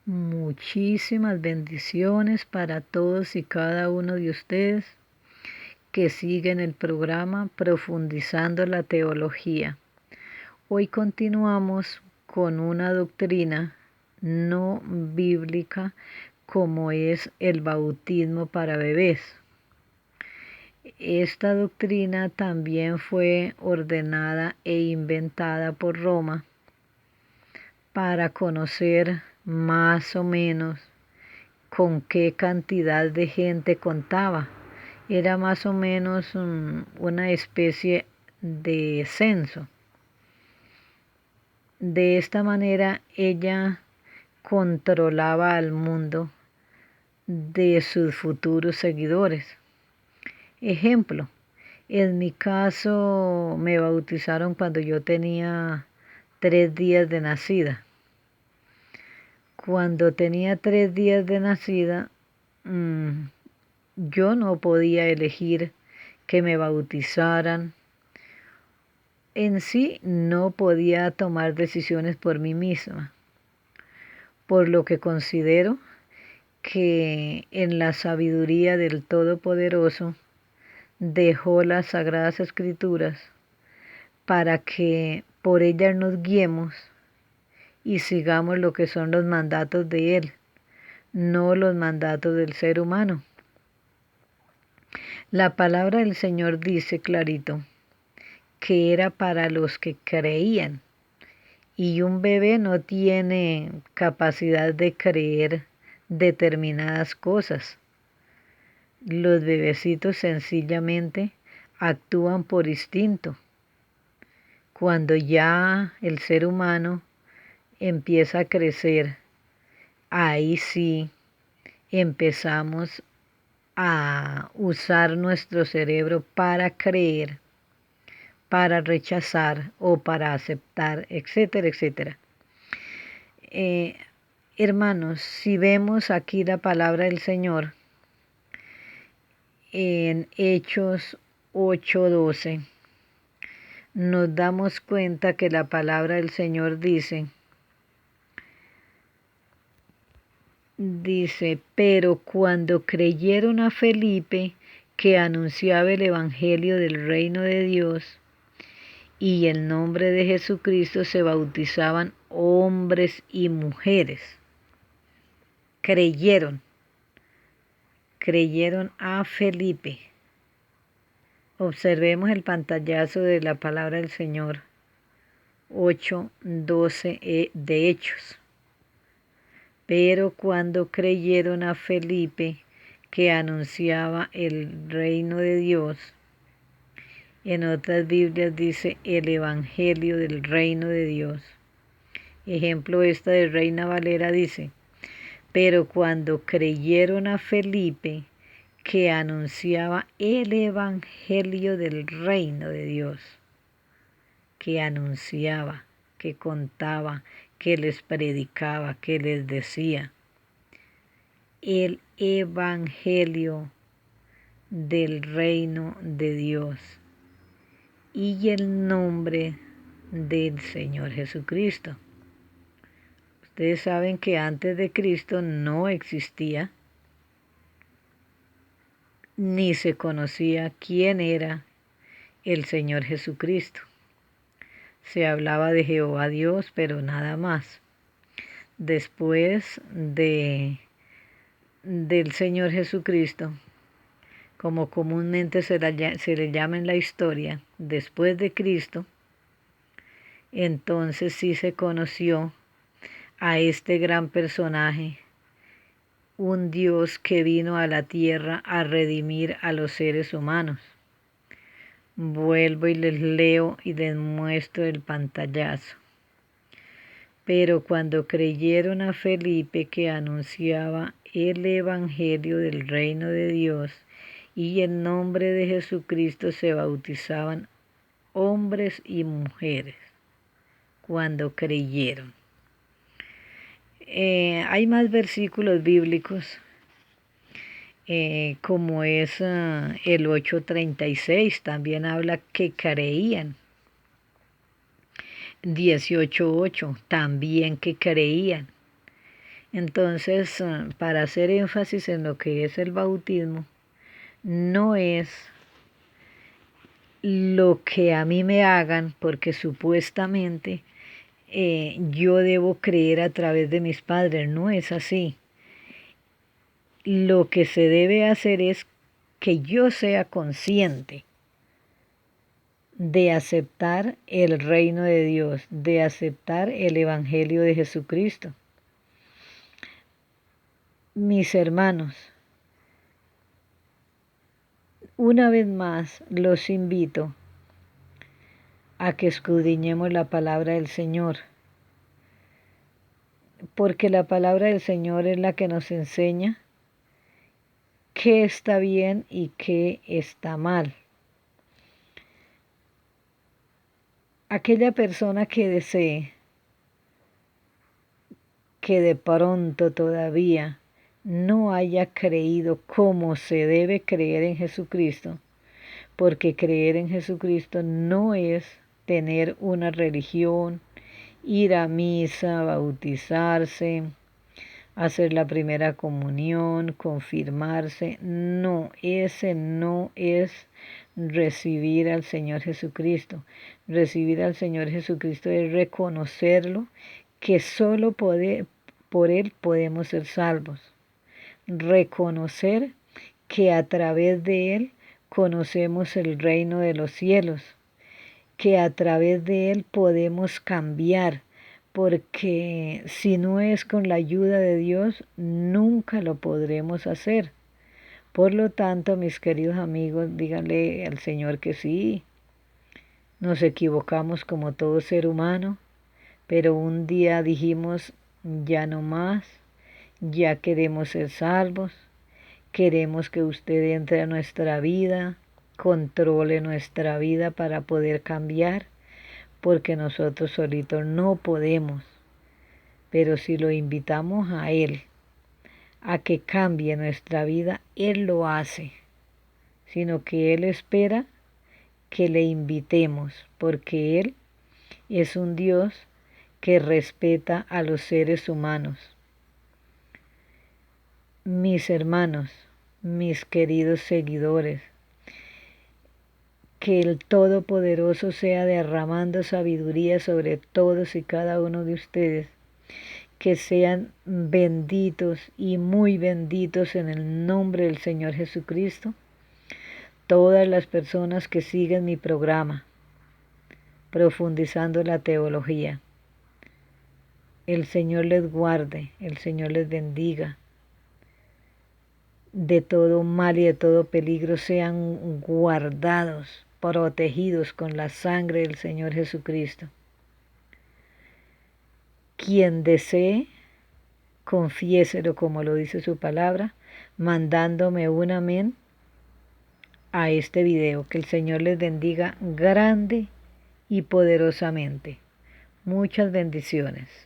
Muchísimas bendiciones para todos y cada uno de ustedes que siguen el programa Profundizando la Teología. Hoy continuamos con una doctrina no bíblica como es el bautismo para bebés. Esta doctrina también fue ordenada e inventada por Roma para conocer más o menos con qué cantidad de gente contaba. Era más o menos una especie de censo. De esta manera ella controlaba al mundo de sus futuros seguidores. Ejemplo, en mi caso me bautizaron cuando yo tenía 3 días de nacida. Cuando tenía 3 días de nacida, yo no podía elegir que me bautizaran. En sí no podía tomar decisiones por mí misma, por lo que considero que en la sabiduría del Todopoderoso dejó las Sagradas Escrituras para que por ellas nos guiemos y sigamos lo que son los mandatos de Él, no los mandatos del ser humano. La palabra del Señor dice clarito que era para los que creían, y un bebé no tiene capacidad de creer determinadas cosas. Los bebecitos sencillamente actúan por instinto. Cuando ya el ser humano empieza a crecer, ahí sí empezamos a usar nuestro cerebro para creer, para rechazar o para aceptar, etcétera, etcétera. Hermanos, si vemos aquí la palabra del Señor en Hechos 8:12, nos damos cuenta que la palabra del Señor dice, pero cuando creyeron a Felipe, que anunciaba el Evangelio del reino de Dios, y el nombre de Jesucristo, se bautizaban hombres y mujeres. Creyeron a Felipe. Observemos el pantallazo de la palabra del Señor, 8:12 de Hechos. Pero cuando creyeron a Felipe, que anunciaba el reino de Dios, en otras Biblias dice el Evangelio del reino de Dios. Ejemplo, esta de Reina Valera dice, pero cuando creyeron a Felipe, que anunciaba el Evangelio del reino de Dios, que anunciaba, que contaba, que les predicaba, que les decía el Evangelio del reino de Dios y el nombre del Señor Jesucristo. Ustedes saben que antes de Cristo no existía ni se conocía quién era el Señor Jesucristo. Se hablaba de Jehová Dios, pero nada más. Después del Señor Jesucristo, como comúnmente se le llama en la historia, después de Cristo, entonces sí se conoció a este gran personaje, un Dios que vino a la tierra a redimir a los seres humanos. Vuelvo y les leo y les muestro el pantallazo. Pero cuando creyeron a Felipe, que anunciaba el Evangelio del reino de Dios, y en nombre de Jesucristo, se bautizaban hombres y mujeres cuando creyeron. Hay más versículos bíblicos, como es el 8:36, también habla que creían. 18:8, también que creían. Entonces, para hacer énfasis en lo que es el bautismo, no es lo que a mí me hagan, porque supuestamente yo debo creer a través de mis padres. No es así. Lo que se debe hacer es que yo sea consciente de aceptar el reino de Dios, de aceptar el Evangelio de Jesucristo. Mis hermanos, una vez más los invito a que escudriñemos la palabra del Señor, porque la palabra del Señor es la que nos enseña qué está bien y qué está mal. Aquella persona que desee que de pronto todavía no haya creído como se debe creer en Jesucristo, porque creer en Jesucristo no es tener una religión, ir a misa, bautizarse, hacer la primera comunión, confirmarse. No, ese no es recibir al Señor Jesucristo. Recibir al Señor Jesucristo es reconocerlo, que solo por Él podemos ser salvos. Reconocer que a través de Él conocemos el reino de los cielos, que a través de Él podemos cambiar, porque si no es con la ayuda de Dios, nunca lo podremos hacer. Por lo tanto, mis queridos amigos, díganle al Señor que sí, nos equivocamos como todo ser humano, pero un día dijimos, ya no más, ya queremos ser salvos, queremos que usted entre a nuestra vida, controle nuestra vida para poder cambiar, porque nosotros solitos no podemos. Pero si lo invitamos a Él, a que cambie nuestra vida, Él lo hace, sino que Él espera que le invitemos, porque Él es un Dios que respeta a los seres humanos. Mis hermanos, mis queridos seguidores, que el Todopoderoso sea derramando sabiduría sobre todos y cada uno de ustedes, que sean benditos y muy benditos en el nombre del Señor Jesucristo, todas las personas que siguen mi programa, profundizando la teología. El Señor les guarde, el Señor les bendiga. De todo mal y de todo peligro sean guardados, protegidos con la sangre del Señor Jesucristo. Quien desee, confiéselo como lo dice su palabra, mandándome un amén a este video. Que el Señor les bendiga grande y poderosamente. Muchas bendiciones.